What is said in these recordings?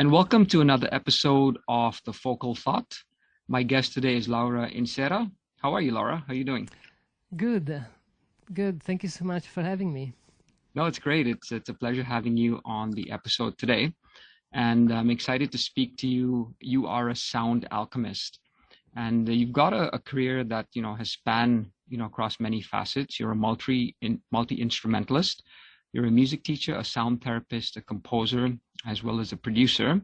and welcome to another episode of The Focal Thought. My guest today is Laura Inserra. How are you, Laura? How are you doing? Good, good. Thank you so much for having me. No, it's great. It's a pleasure having you on the episode today, and I'm excited to speak to you. You are a sound alchemist, and you've got a career that has spanned across many facets. You're a multi-instrumentalist. You're a music teacher, a sound therapist, a composer, as well as a producer.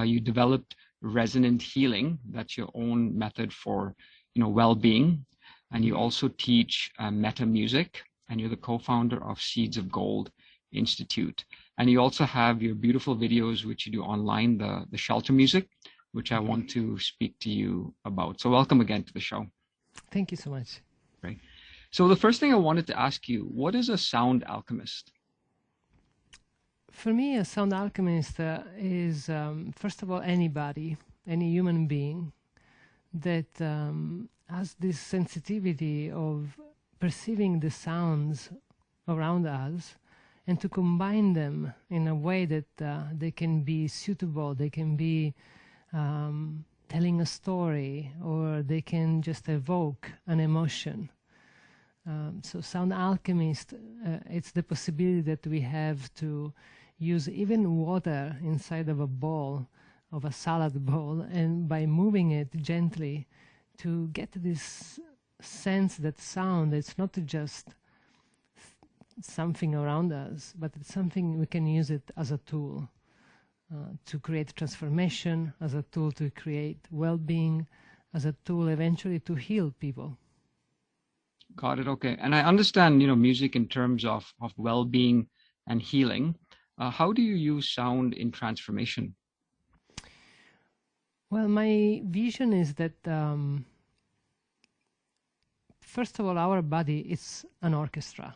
You developed Resonant Healing. That's your own method for, well-being. And you also teach MetaMusic, and you're the co-founder of Seeds of Gold Institute. And you also have your beautiful videos, which you do online, the shelter music, which I want to speak to you about. So welcome again to the show. Thank you so much. Great. So the first thing I wanted to ask you, what is a sound alchemist? For me, a sound alchemist is, first of all, anybody, any human being that has this sensitivity of perceiving the sounds around us and to combine them in a way that they can be suitable, they can be telling a story, or they can just evoke an emotion. So sound alchemist, it's the possibility that we have to use even water inside of a bowl, of a salad bowl, and by moving it gently to get this sense that sound, it's not just something around us, but it's something we can use it as a tool to create transformation, as a tool to create well-being, as a tool eventually to heal people. Got it. Okay. And I understand, music in terms of well-being and healing. How do you use sound in transformation? Well, my vision is that, first of all, our body is an orchestra.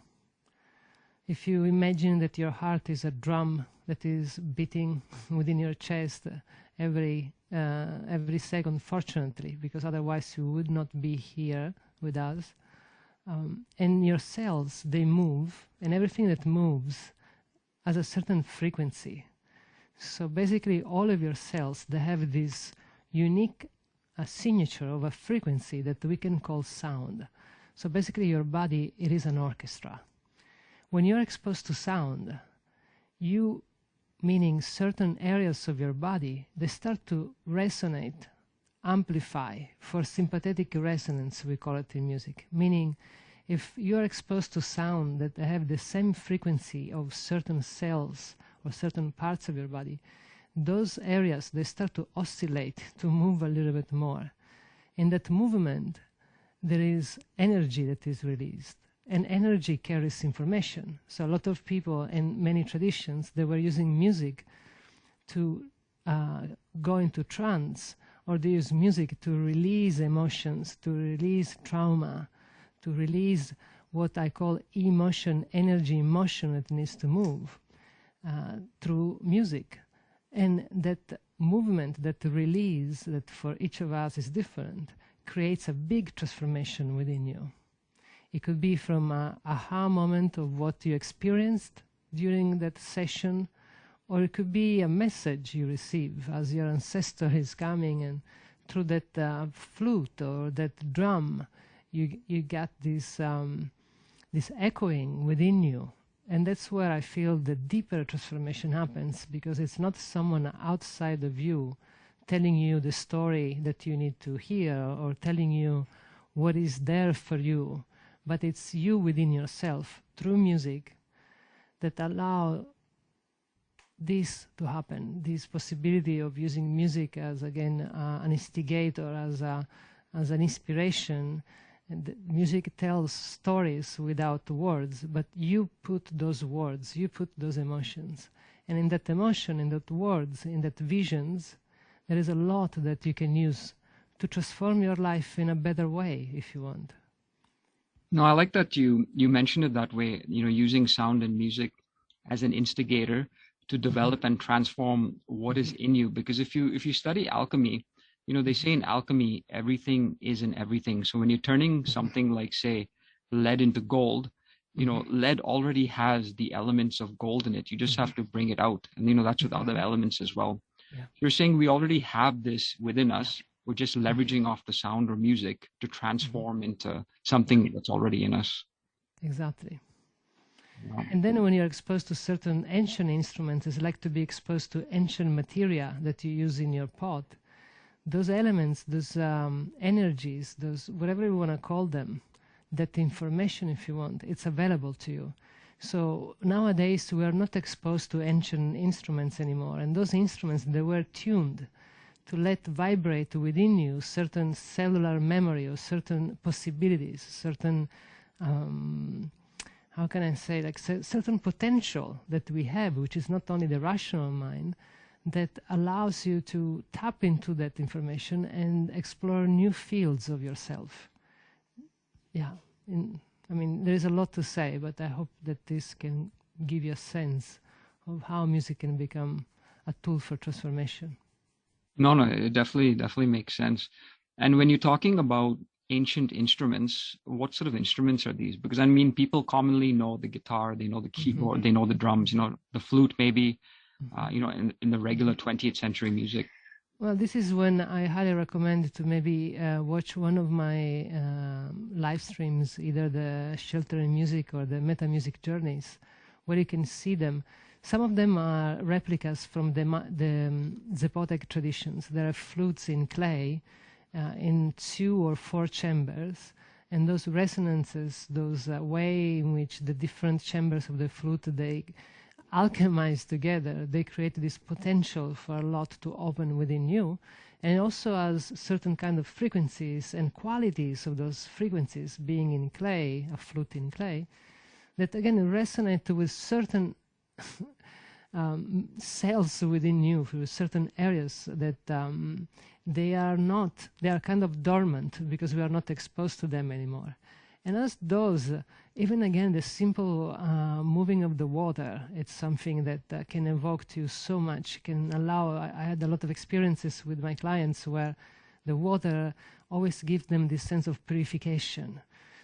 If you imagine that your heart is a drum that is beating within your chest every second, fortunately, because otherwise you would not be here with us. And your cells, they move, and everything that moves has a certain frequency. So basically all of your cells, they have this unique signature of a frequency that we can call sound. So basically your body, it is an orchestra. When you're exposed to sound, you, meaning certain areas of your body, they start to resonate, amplify, for sympathetic resonance, we call it in music, meaning if you're exposed to sound that have the same frequency of certain cells or certain parts of your body, those areas, they start to oscillate, to move a little bit more. In that movement, there is energy that is released, and energy carries information. So a lot of people in many traditions, they were using music to go into trance, or they use music to release emotions, to release trauma, to release what I call emotion, energy, emotion that needs to move through music. And that movement, that release, that for each of us is different, creates a big transformation within you. It could be from an aha moment of what you experienced during that session, or it could be a message you receive as your ancestor is coming, and through that flute or that drum, you get this echoing within you. And that's where I feel the deeper transformation happens, because it's not someone outside of you telling you the story that you need to hear or telling you what is there for you, but it's you within yourself through music that allow this to happen, this possibility of using music as, again, an instigator, as an inspiration. And music tells stories without words, but you put those words, you put those emotions. And in that emotion, in that words, in that visions, there is a lot that you can use to transform your life in a better way, if you want. No, I like that you mentioned it that way, using sound and music as an instigator to develop and transform what is in you. Because if you study alchemy, they say in alchemy, everything is in everything. So when you're turning something like, say, lead into gold, lead already has the elements of gold in it. You just have to bring it out. And, that's with other elements as well. Yeah. You're saying we already have this within us. We're just leveraging off the sound or music to transform into something that's already in us. Exactly. Wow. And then when you're exposed to certain ancient instruments, it's like to be exposed to ancient materia that you use in your pot. Those elements, those energies, those whatever you want to call them, that information, if you want, it's available to you. So nowadays we are not exposed to ancient instruments anymore, and those instruments, they were tuned to let vibrate within you certain cellular memory or certain possibilities, certain how can I say, like certain potential that we have, which is not only the rational mind, that allows you to tap into that information and explore new fields of yourself. Yeah, I mean, there is a lot to say, but I hope that this can give you a sense of how music can become a tool for transformation. No, it definitely makes sense. And when you're talking about ancient instruments, what sort of instruments are these? Because I mean, people commonly know the guitar, they know the keyboard, they know the drums, the flute maybe, in the regular 20th century music. Well, this is when I highly recommend to maybe watch one of my live streams, either the Shelter in Music or the MetaMusic Journeys, where you can see them. Some of them are replicas from the Zapotec traditions. There are flutes in clay in 2 or 4 chambers, and those resonances, those way in which the different chambers of the flute, they alchemize together, they create this potential for a lot to open within you, and also as certain kind of frequencies and qualities of those frequencies being in clay, a flute in clay, that again resonate with certain cells within you, with certain areas that they are kind of dormant because we are not exposed to them anymore. And as those, even again, the simple moving of the water, it's something that can evoke to you so much, can allow, I had a lot of experiences with my clients where the water always gives them this sense of purification.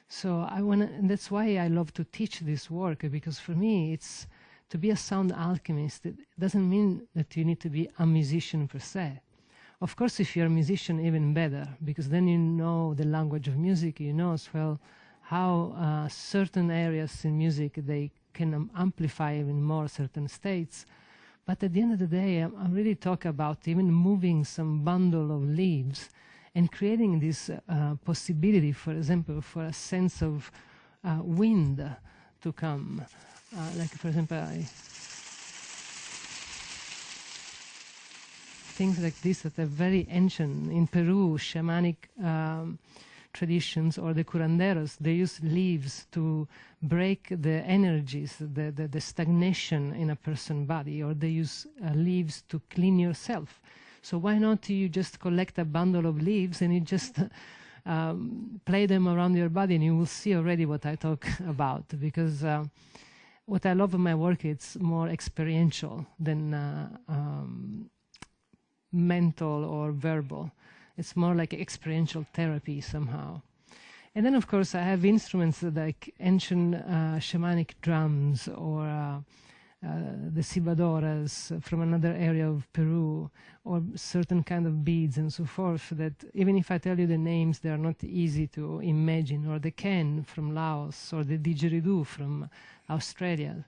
So and that's why I love to teach this work, because for me, it's to be a sound alchemist. It doesn't mean that you need to be a musician per se. Of course, if you're a musician, even better, because then you know the language of music, you know as well how certain areas in music, they can amplify even more certain states. But at the end of the day, I really talk about even moving some bundle of leaves and creating this possibility, for example, for a sense of wind to come. Like, for example, things like this that are very ancient. In Peru, shamanic traditions, or the curanderos, they use leaves to break the energies, the stagnation in a person's body, or they use leaves to clean yourself. So why not you just collect a bundle of leaves and you just play them around your body, and you will see already what I talk about, because what I love in my work, it's more experiential than mental or verbal. It's more like experiential therapy somehow. And then, of course, I have instruments like ancient shamanic drums, or the cibadoras from another area of Peru, or certain kind of beads and so forth, that even if I tell you the names, they are not easy to imagine, or the Ken from Laos, or the didgeridoo from Australia.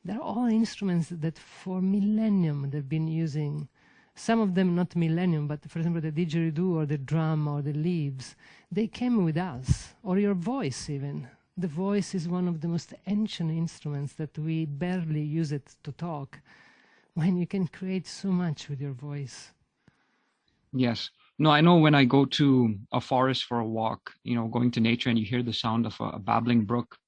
They're all instruments that for millennium they've been using. Some of them not millennium, but for example, the didgeridoo or the drum or the leaves, they came with us, or your voice even. The voice is one of the most ancient instruments that we barely use it to talk, when you can create so much with your voice. Yes. No, I know when I go to a forest for a walk, going to nature, and you hear the sound of a babbling brook,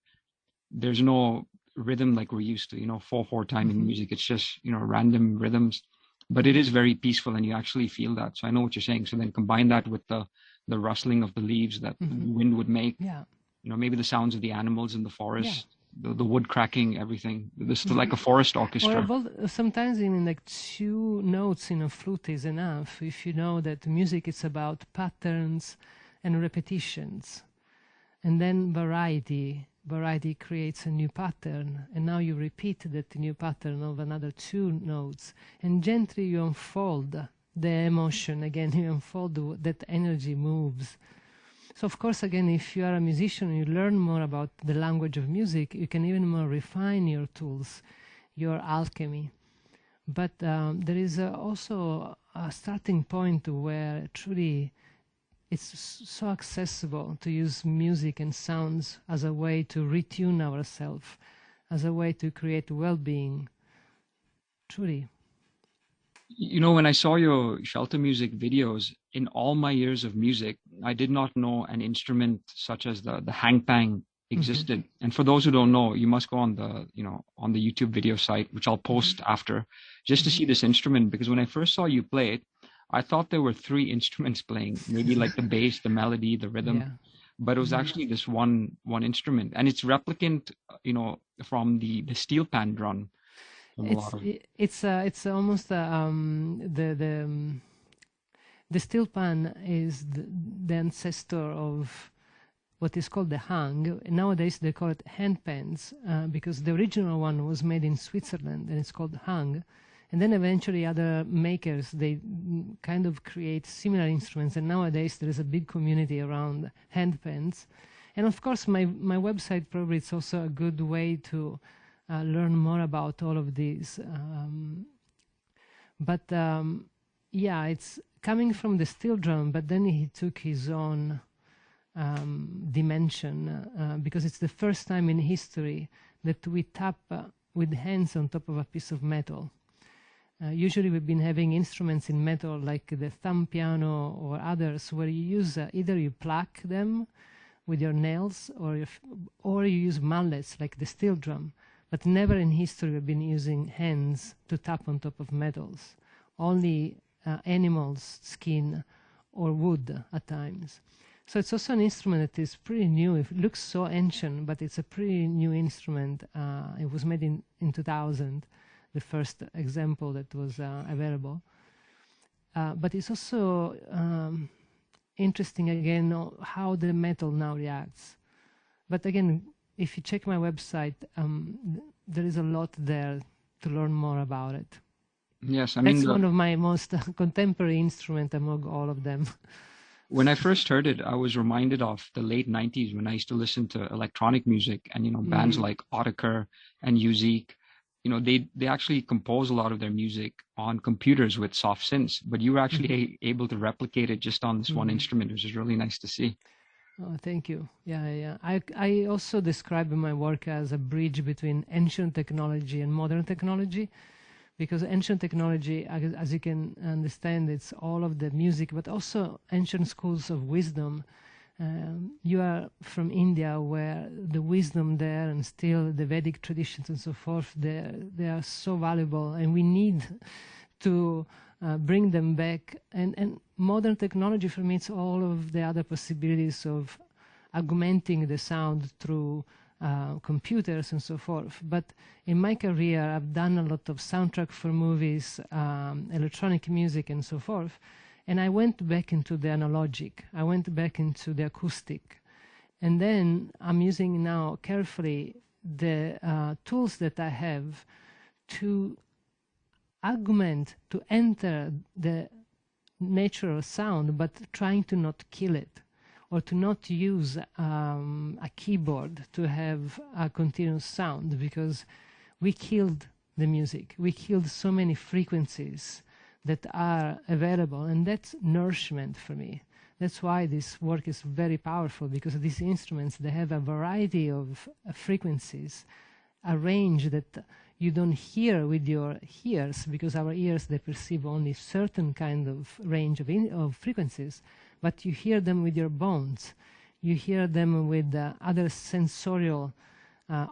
there's no rhythm like we're used to, 4/4 timing music. It's just, random rhythms. But it is very peaceful, and you actually feel that. So I know what you're saying. So then combine that with the rustling of the leaves that the wind would make. Yeah. Maybe the sounds of the animals in the forest, the wood cracking, everything. This is like a forest orchestra. Or sometimes even like 2 notes in a flute is enough, if you know that music is about patterns and repetitions, and then variety variety creates a new pattern, and now you repeat that new pattern of another 2 notes, and gently you unfold the emotion again, you unfold that energy moves. So of course, again, if you are a musician, you learn more about the language of music, you can even more refine your tools, your alchemy. But there is also a starting point where truly it's so accessible to use music and sounds as a way to retune ourselves, as a way to create well-being. Truly. You know, when I saw your shelter music videos, in all my years of music, I did not know an instrument such as the hangpang existed. And for those who don't know, you must go on the, you know, on the YouTube video site, which I'll post after, just to see this instrument. Because when I first saw you play it, I thought there were 3 instruments playing, maybe like the bass, the melody, the rhythm. Yeah. But it was actually this one instrument, and it's replicant, you know, from the steel pan drum. It's almost the steel pan is the ancestor of what is called the hang. Nowadays they call it hand pans because the original one was made in Switzerland and it's called hang. And then eventually other makers, they kind of create similar instruments, and nowadays there is a big community around hand pans. And of course my website probably it's also a good way to learn more about all of these. Yeah, it's coming from the steel drum, but then he took his own dimension because it's the first time in history that we tap with hands on top of a piece of metal. Usually we've been having instruments in metal like the thumb piano or others where you use either you pluck them with your nails or you use mallets like the steel drum. But never in history we've been using hands to tap on top of metals. Only animals' skin or wood at times. So it's also an instrument that is pretty new. It looks so ancient, but it's a pretty new instrument. It was made in 2000, the first example that was available. But it's also interesting, again, how the metal now reacts. But again, if you check my website, there is a lot there to learn more about it. Yes, I mean... That's one of my most contemporary instruments among all of them. When I first heard it, I was reminded of the late 90s when I used to listen to electronic music and, you know, bands like Autechre and Uzik. You know, they actually compose a lot of their music on computers with soft synths, but you were actually able to replicate it just on this one instrument, which is really nice to see. Oh, thank you. Yeah. I also describe my work as a bridge between ancient technology and modern technology, because ancient technology, as you can understand, it's all of the music, but also ancient schools of wisdom. You are from India, where the wisdom there and still the Vedic traditions and so forth, they are so valuable, and we need to bring them back. And modern technology, for me, it's all of the other possibilities of augmenting the sound through computers and so forth. But in my career, I've done a lot of soundtrack for movies, electronic music and so forth. And I went back into the analogic. I went back into the acoustic. And then I'm using now carefully the tools that I have to augment, to enter the natural sound, but trying to not kill it, or to not use a keyboard to have a continuous sound, because we killed the music. We killed so many frequencies that are available, and that's nourishment for me. That's why this work is very powerful, because these instruments, they have a variety of frequencies, a range that you don't hear with your ears, because our ears, they perceive only certain kind of range of frequencies, but you hear them with your bones. You hear them with other sensorial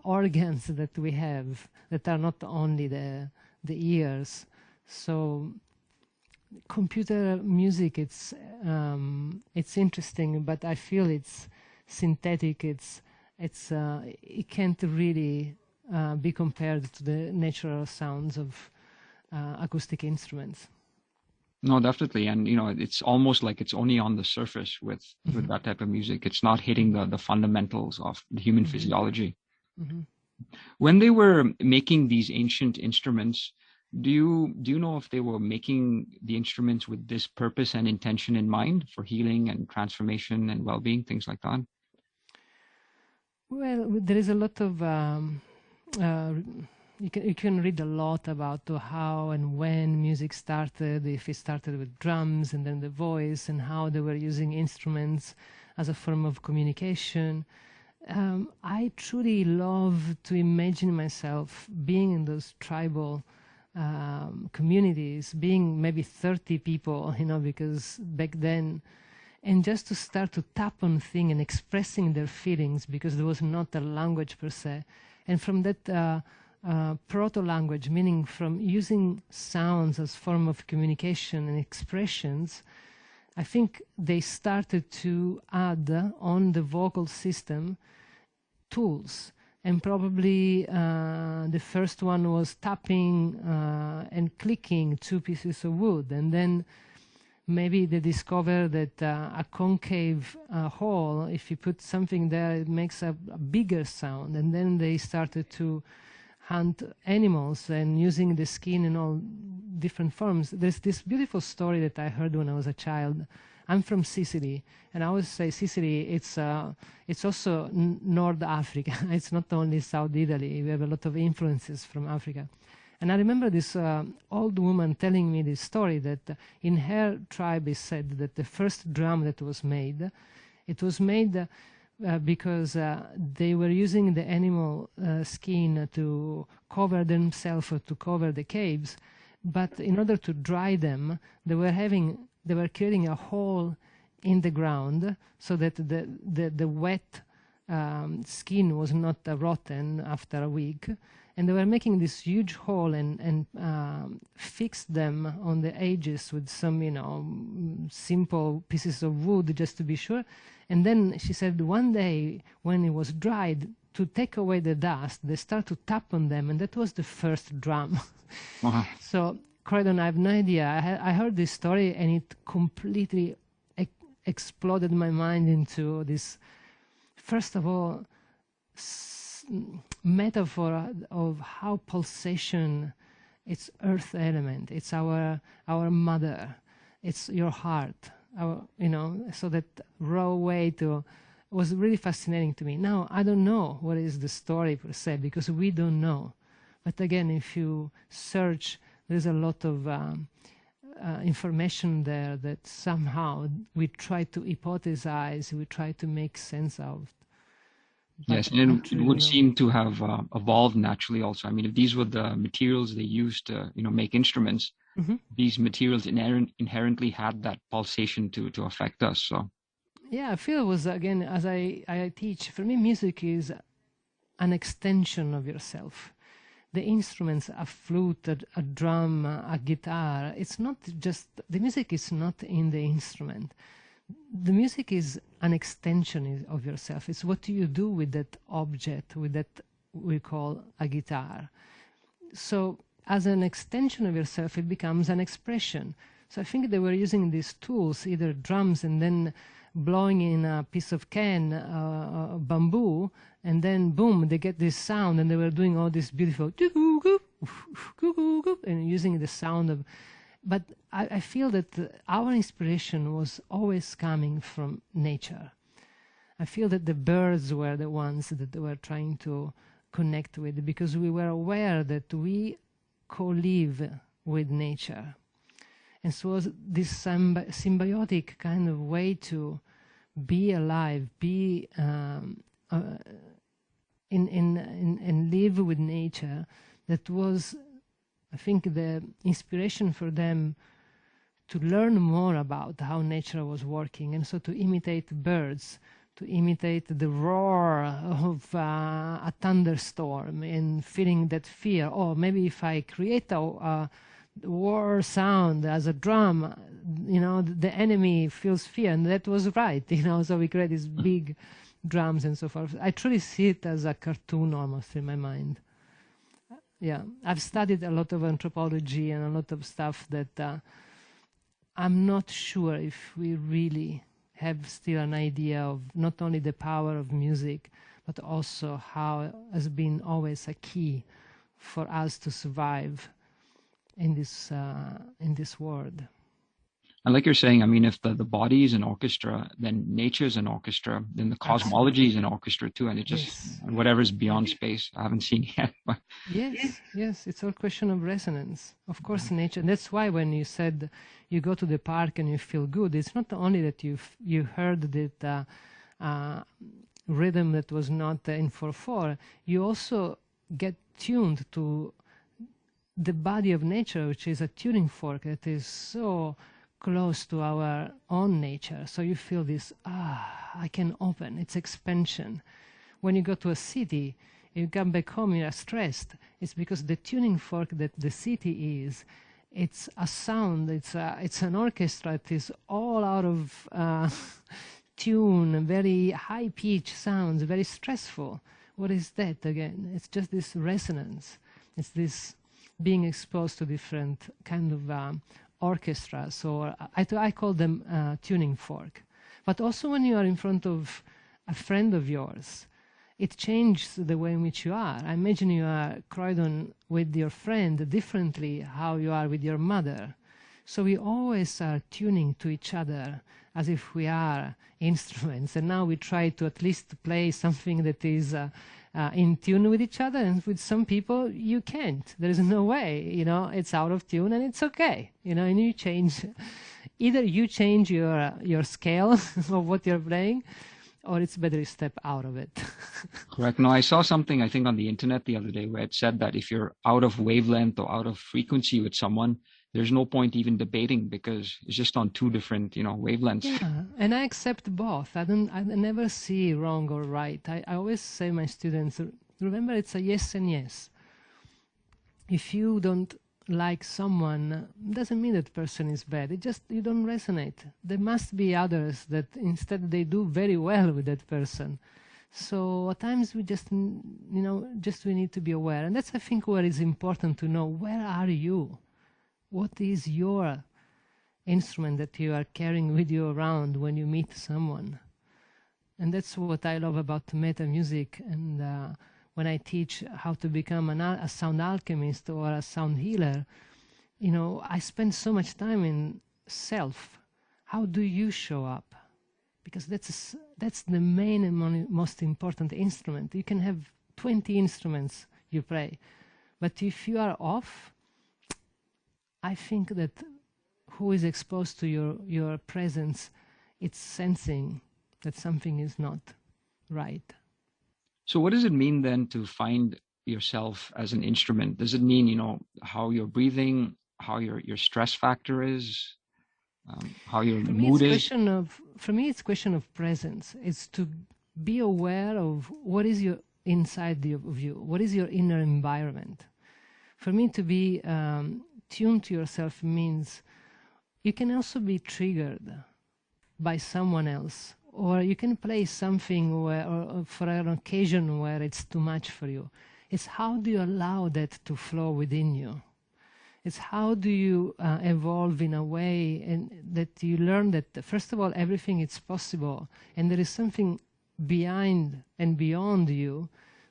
organs that we have that are not only the ears. So computer music, it's interesting, but I feel it's synthetic. It can't really be compared to the natural sounds of acoustic instruments. No, definitely. And, you know, it's almost like it's only on the surface with Mm-hmm. that type of music. It's not hitting the fundamentals of the human Mm-hmm. physiology. Mm-hmm. When they were making these ancient instruments, do you know if they were making the instruments with this purpose and intention in mind for healing and transformation and well-being, things like that? Well, there is a lot of uh, you can read a lot about how and when music started, if it started with drums and then the voice, and how they were using instruments as a form of communication. I truly love to imagine myself being in those tribal communities, being maybe 30 people, you know, because back then, and just to start to tap on things and expressing their feelings, because there was not a language per se. And from that proto-language, meaning from using sounds as form of communication and expressions, I think they started to add on the vocal system tools. And probably the first one was tapping and clicking two pieces of wood. And then maybe they discover that a concave hole, if you put something there, it makes a bigger sound. And then they started to hunt animals and using the skin in all different forms. There's this beautiful story that I heard when I was a child. I'm from Sicily, and I always say Sicily, it's also North Africa. It's not only South Italy. We have a lot of influences from Africa. And I remember this old woman telling me this story that in her tribe is said that the first drum that was made, it was made because they were using the animal skin to cover themselves or to cover the caves. But in order to dry them, they were creating a hole in the ground so that the wet skin was not rotten after a week. And they were making this huge hole and fixed them on the edges with some, you know, simple pieces of wood just to be sure. And then she said one day when it was dried, to take away the dust, they start to tap on them, and that was the first drum. Wow. So, Croydon, I have no idea. I heard this story and it completely exploded my mind into this, first of all, metaphor of how pulsation, it's earth element, it's our mother, it's your heart, you know, so that raw way to, was really fascinating to me. Now, I don't know what is the story per se, because we don't know. But again, if you search, there's a lot of information there that somehow we try to hypothesize, we try to make sense of. Yes, and it would seem to have evolved naturally also. I mean, if these were the materials they used to, you know, make instruments, these materials inherently had that pulsation to affect us. So yeah, I feel it was, again, as I teach, for me music is an extension of yourself. The instruments, a flute, a drum, a guitar, it's not just, the music is not in the instrument. The music is an extension of yourself. It's what you do with that object, with that we call a guitar. So as an extension of yourself, it becomes an expression. So I think they were using these tools, either drums and then blowing in a piece of can, bamboo, and then boom, they get this sound, and they were doing all this beautiful and using the sound of. But I feel that our inspiration was always coming from nature. I feel that the birds were the ones that they were trying to connect with, because we were aware that we co-live with nature. And so this symbiotic kind of way to be alive, be and live with nature, that was, I think, the inspiration for them to learn more about how nature was working, and so to imitate birds, to imitate the roar of a thunderstorm and feeling that fear. Oh, maybe if I create a war sound as a drum, you know, the enemy feels fear, and that was right, you know, so we create these big drums and so forth. I truly see it as a cartoon almost in my mind. Yeah, I've studied a lot of anthropology and a lot of stuff that I'm not sure if we really have still an idea of not only the power of music, but also how it has been always a key for us to survive in this world. And like you're saying, I mean, if the body is an orchestra, then nature is an orchestra, then the cosmology is an orchestra too, and it just, Yes. and whatever's beyond space, I haven't seen yet. But Yes, it's all question of resonance. Of course, nature. That's why when you said you go to the park and you feel good, it's not only that you heard that rhythm that was not in 4/4. You also get tuned to the body of nature, which is a tuning fork that is so close to our own nature. So you feel this, I can open, it's expansion. When you go to a city, you come back home, you are stressed. It's because the tuning fork that the city is, it's a sound, it's an orchestra, it is all out of tune, very high pitch sounds, very stressful. What is that again? It's just this resonance. It's this being exposed to different kind of orchestras, or I call them tuning fork. But also when you are in front of a friend of yours, it changes the way in which you are. I imagine you are Croydon with your friend differently how you are with your mother. So we always are tuning to each other as if we are instruments. And now we try to at least play something that is in tune with each other, and with some people you can't. There is no way, it's out of tune, and it's okay, and you change. Either you change your scale of what you're playing, or it's better you step out of it. correct. No, I saw something, I think, on the internet the other day where it said that if you're out of wavelength or out of frequency with someone, there's no point even debating because it's just on two different, wavelengths. Yeah, and I accept both. I never see wrong or right. I always say to my students, remember, it's a yes and yes. If you don't like someone, doesn't mean that person is bad. It just, you don't resonate. There must be others that instead they do very well with that person. So at times we just, we need to be aware. And that's, I think, where it's important to know, where are you? What is your instrument that you are carrying with you around when you meet someone? And that's what I love about MetaMusic. And when I teach how to become a sound alchemist or a sound healer, I spend so much time in self. How do you show up? Because that's the main and most important instrument. You can have 20 instruments you play, but if you are off, I think that who is exposed to your presence, it's sensing that something is not right. So what does it mean then to find yourself as an instrument? Does it mean, how you're breathing, how your stress factor is, how your mood is? For me, it's a question of presence. It's to be aware of what is your inside of you, what is your inner environment. For me, to be tuned to yourself means you can also be triggered by someone else, or you can play something or for an occasion where it's too much for you. It's how do you allow that to flow within you? It's how do you evolve in a way and that you learn that, first of all, everything is possible, and there is something behind and beyond you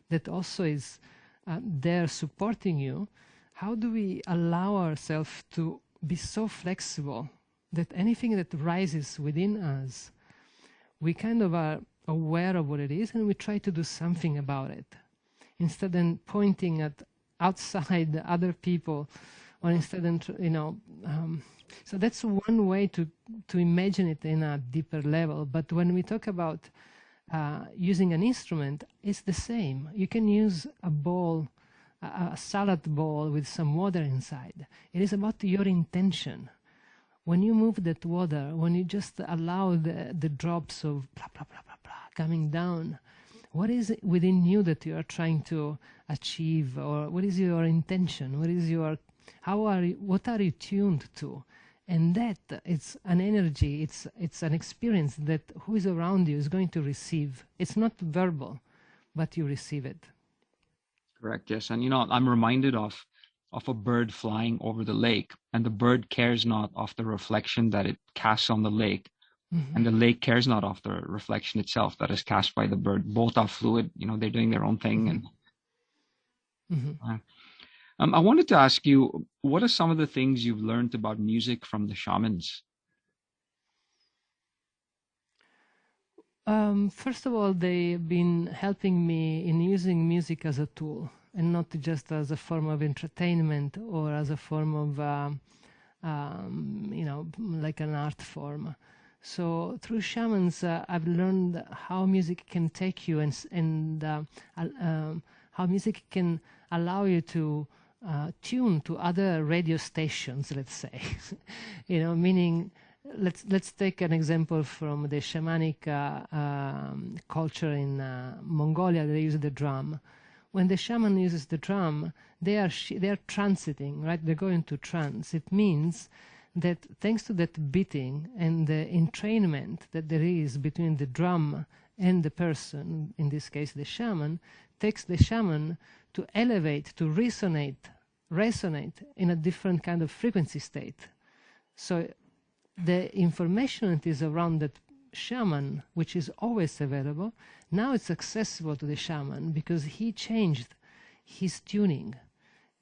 that also is there supporting you. How do we allow ourselves to be so flexible that anything that rises within us, we kind of are aware of what it is and we try to do something about it, instead of pointing at outside other people, or instead of, so that's one way to imagine it in a deeper level. But when we talk about using an instrument, it's the same. You can use a bowl, a salad bowl with some water inside. It is about your intention. When you move that water, when you just allow the drops of blah, blah, blah, blah, blah coming down, what is it within you that you are trying to achieve? Or what is your intention? What are you tuned to? And that, it's an energy, it's an experience that who is around you is going to receive. It's not verbal, but you receive it. Correct, yes. And, I'm reminded of of a bird flying over the lake, and the bird cares not of the reflection that it casts on the lake, and the lake cares not of the reflection itself that is cast by the bird. Both are fluid, they're doing their own thing. And I wanted to ask you, what are some of the things you've learned about music from the shamans? First of all, they've been helping me in using music as a tool and not just as a form of entertainment or as a form of, like an art form. So through shamans, I've learned how music can take you and how music can allow you to tune to other radio stations, let's say, meaning let's take an example from the shamanic culture in Mongolia. They use the drum. When the shaman uses the drum, they are transiting, right? They go into trance. It means that thanks to that beating and the entrainment that there is between the drum and the person, in this case the shaman, takes the shaman to elevate, to resonate in a different kind of frequency state. So the information that is around that shaman, which is always available, now it's accessible to the shaman because he changed his tuning.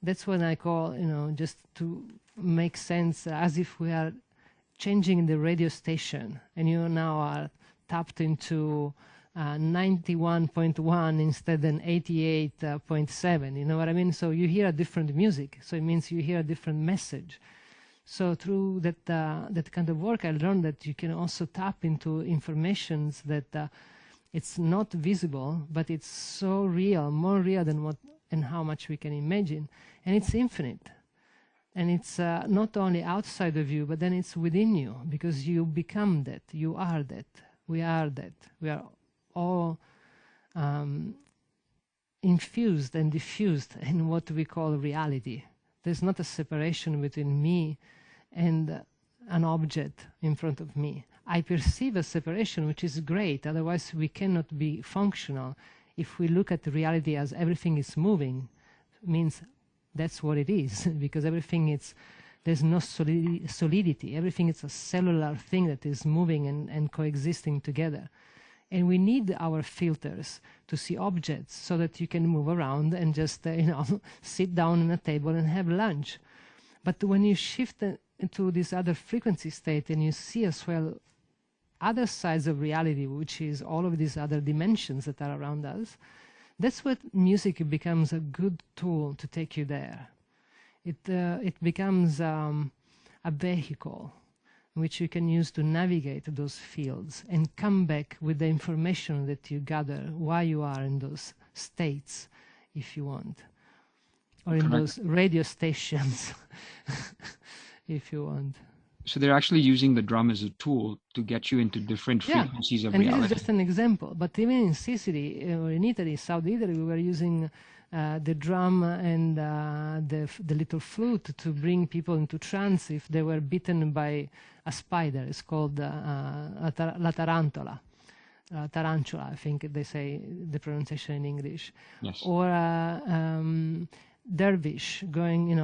That's what I call, just to make sense, as if we are changing the radio station and you now are tapped into 91.1 instead than 88.7, you know what I mean? So you hear a different music, so it means you hear a different message. So through that kind of work, I learned that you can also tap into informations that it's not visible, but it's so real, more real than what and how much we can imagine, and it's infinite. And it's not only outside of you, but then it's within you, because you become that, you are that, we are that. We are all infused and diffused in what we call reality. There's not a separation between me and an object in front of me. I perceive a separation, which is great, otherwise we cannot be functional. If we look at reality as everything is moving, means that's what it is, because everything there's no solidity. Everything is a cellular thing that is moving and coexisting together. And we need our filters to see objects so that you can move around and just, sit down on a table and have lunch. But when you shift into this other frequency state and you see as well other sides of reality, which is all of these other dimensions that are around us, that's what music becomes a good tool to take you there. It becomes a vehicle which you can use to navigate those fields and come back with the information that you gather while you are in those states, if you want, or in those radio stations, if you want. So they're actually using the drum as a tool to get you into different frequencies of reality. And this is just an example. But even in Sicily or in Italy, South Italy, we were using the drum and the little flute to bring people into trance if they were bitten by a spider. It's called la tarantola. Tarantula, I think they say the pronunciation in English. Yes. Or dervish going,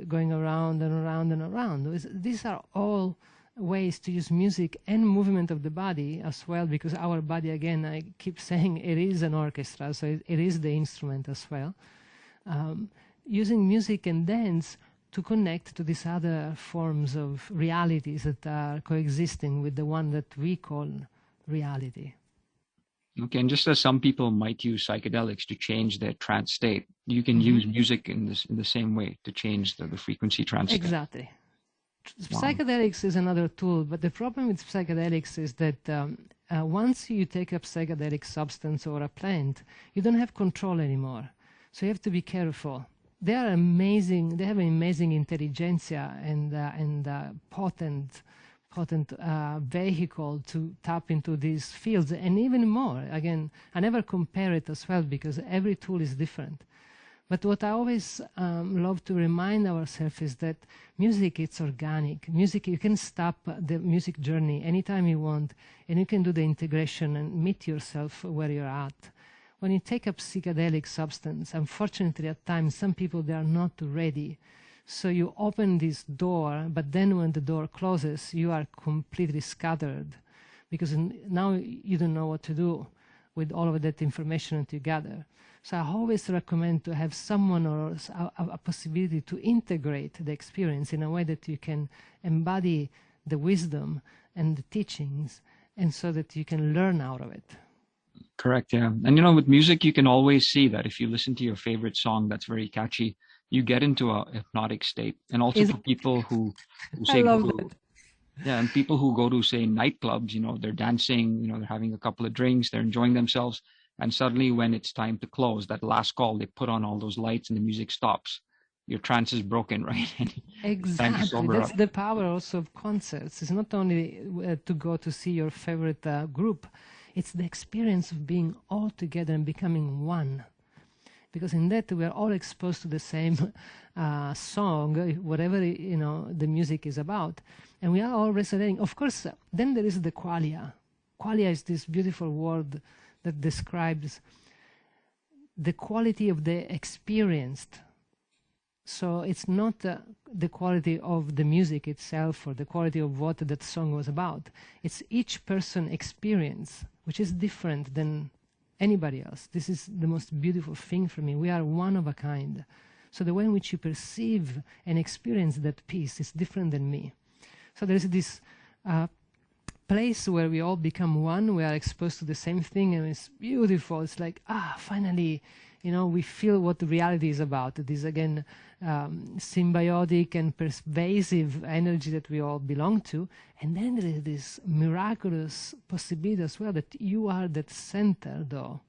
going around and around and around. These are all ways to use music and movement of the body as well, because our body, again, I keep saying it is an orchestra, so it is the instrument as well. Using music and dance to connect to these other forms of realities that are coexisting with the one that we call reality. Okay, and just as some people might use psychedelics to change their trance state, you can use music in the same way to change the frequency trance state. Exactly. Wow. Psychedelics is another tool, but the problem with psychedelics is that once you take up psychedelic substance or a plant, you don't have control anymore. So you have to be careful. They are amazing. They have an amazing intelligentsia and potent vehicle to tap into these fields, and even more. Again, I never compare it as well because every tool is different. But what I always love to remind ourselves is that music, it's organic. Music, you can stop the music journey anytime you want, and you can do the integration and meet yourself where you're at. when you take up psychedelic substance, unfortunately at times some people, they are not ready. So you open this door, but then when the door closes, you are completely scattered, because now you don't know what to do with all of that information that you gather. So I always recommend to have someone or a possibility to integrate the experience in a way that you can embody the wisdom and the teachings, and so that you can learn out of it. Correct, yeah. And you know, with music, you can always see that if you listen to your favorite song that's very catchy, you get into a hypnotic state. And also for people who say, I love that. Yeah, and people who go to, say, nightclubs, you know, they're dancing, you know, they're having a couple of drinks, they're enjoying themselves. And suddenly when it's time to close, that last call, they put on all those lights and the music stops. Your trance is broken, right? Exactly. That's the power also of concerts. It's not only to go to see your favorite group. It's the experience of being all together and becoming one. Because in that we are all exposed to the same song, whatever the music is about, and we are all resonating. Of course, then there is the qualia. Qualia is this beautiful word that describes the quality of the experienced. So it's not the quality of the music itself or the quality of what that song was about. It's each person experience, which is different than anybody else. This is the most beautiful thing for me. We are one of a kind. So the way in which you perceive and experience that piece is different than me. So there is this place where we all become one. We are exposed to the same thing, and it's beautiful. It's like, finally, we feel what the reality is about. It is, again, symbiotic and pervasive energy that we all belong to. And then there is this miraculous possibility as well that you are that center, though,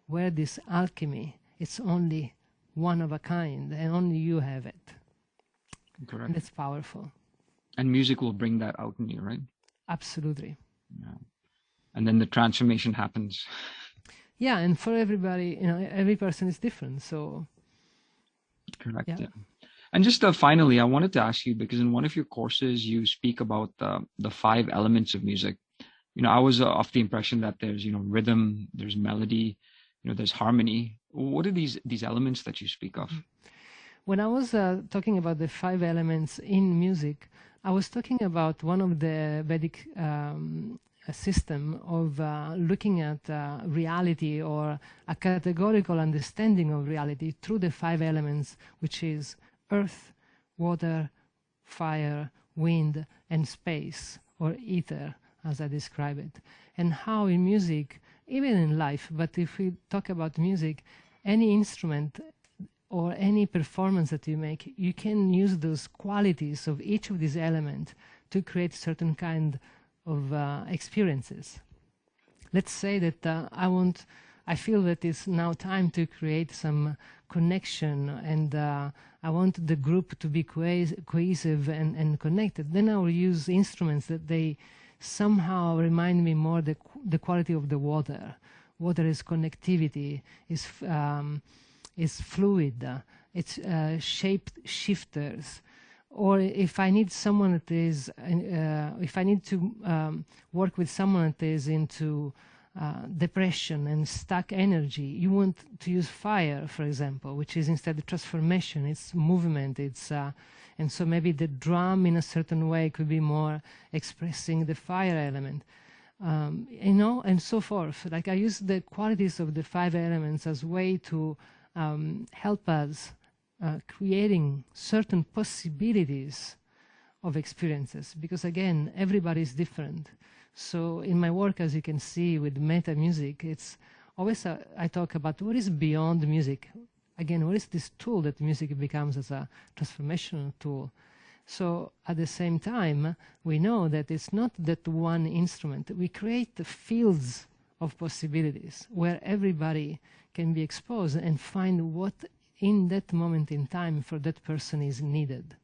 where this alchemy, it's only one of a kind, and only you have it. Correct. And it's powerful. And music will bring that out in you, right? Absolutely. Yeah. And then the transformation happens. Yeah, and for everybody, every person is different, so. Correct. Yeah. And just finally, I wanted to ask you, because in one of your courses, you speak about the 5 elements of music. I was of the impression that there's, rhythm, there's melody, there's harmony. What are these elements that you speak of? When I was talking about the 5 elements in music, I was talking about one of the Vedic system of looking at reality, or a categorical understanding of reality through the 5 elements, which is earth, water, fire, wind, and space, or ether, as I describe it. And how in music, even in life, but if we talk about music, any instrument or any performance that you make, you can use those qualities of each of these elements to create certain kind of experiences. Let's say that I feel that it's now time to create some connection, and I want the group to be cohesive and connected. Then I will use instruments that they somehow remind me more the quality of the water. Water is connectivity, is fluid, it's shape shifters. Or if I need someone that is, if I need to work with someone that is into depression and stuck energy, you want to use fire, for example, which is instead of transformation, it's movement, and so maybe the drum in a certain way could be more expressing the fire element, and so forth. Like I use the qualities of the 5 elements as a way to help us creating certain possibilities of experiences, because again, everybody is different. So in my work, as you can see with MetaMusic, it's always I talk about what is beyond music. Again, what is this tool that music becomes as a transformational tool? So at the same time, we know that it's not that one instrument. We create the fields of possibilities where everybody can be exposed and find what in that moment in time for that person is needed.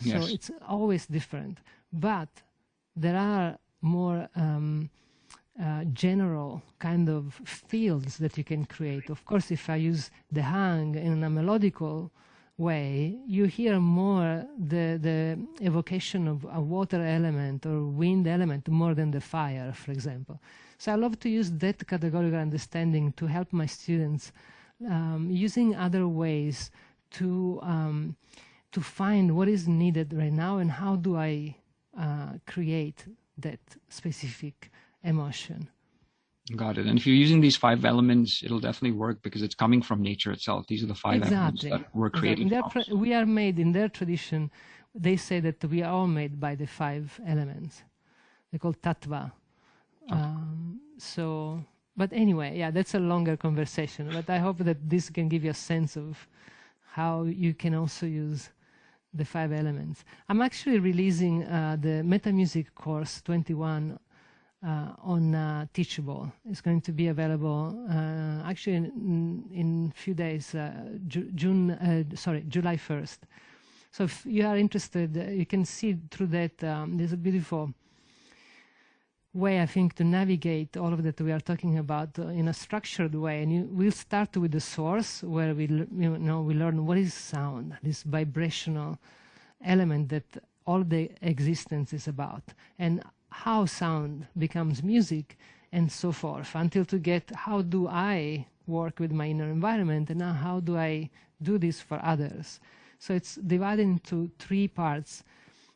Yes. So it's always different. But there are more general kind of fields that you can create. Of course, if I use the hang in a melodical way, you hear more the evocation of a water element or wind element more than the fire, for example. So I love to use that categorical understanding to help my students using other ways to find what is needed right now and how do I create that specific emotion. Got it. And if you're using these 5 elements, it'll definitely work because it's coming from nature itself. These are the 5 elements that we're creating from. We are made in their tradition. They say that we are all made by the 5 elements. They're called tattva. But anyway, yeah, that's a longer conversation. But I hope that this can give you a sense of how you can also use the 5 elements. I'm actually releasing the MetaMusic course 21 on Teachable. It's going to be available actually in a few days, July 1st. So if you are interested, you can see through that. There's a beautiful way, I think, to navigate all of that we are talking about in a structured way. And we'll start with the source, where we learn what is sound, this vibrational element that all the existence is about, and how sound becomes music, and so forth, until to get how do I work with my inner environment, and now how do I do this for others. So it's divided into 3 parts: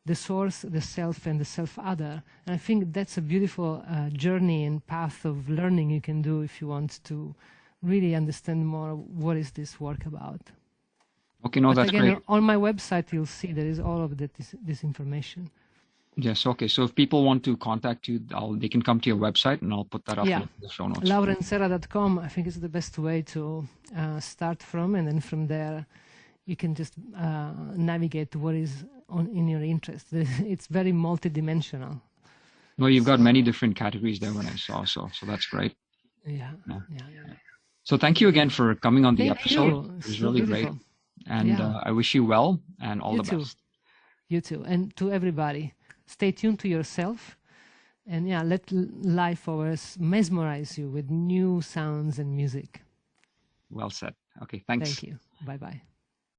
the source, the self, and the self-other. And I think that's a beautiful journey and path of learning you can do if you want to really understand more what is this work about. Okay, no, that's great. On my website, you'll see there is all of this information. Yes, okay. So if people want to contact you, they can come to your website, and I'll put that up in the show notes. laurenserra.com, I think is the best way to start from, and then from there, you can just navigate to what is in your interest. It's very multidimensional. No, you've got many different categories there when I saw, so that's great. Yeah. So thank you again for coming on the episode. You. It was really great. And I wish you well and all the best. You too. And to everybody, stay tuned to yourself, and let life always mesmerize you with new sounds and music. Well said. Okay, thanks. Thank you. Bye-bye.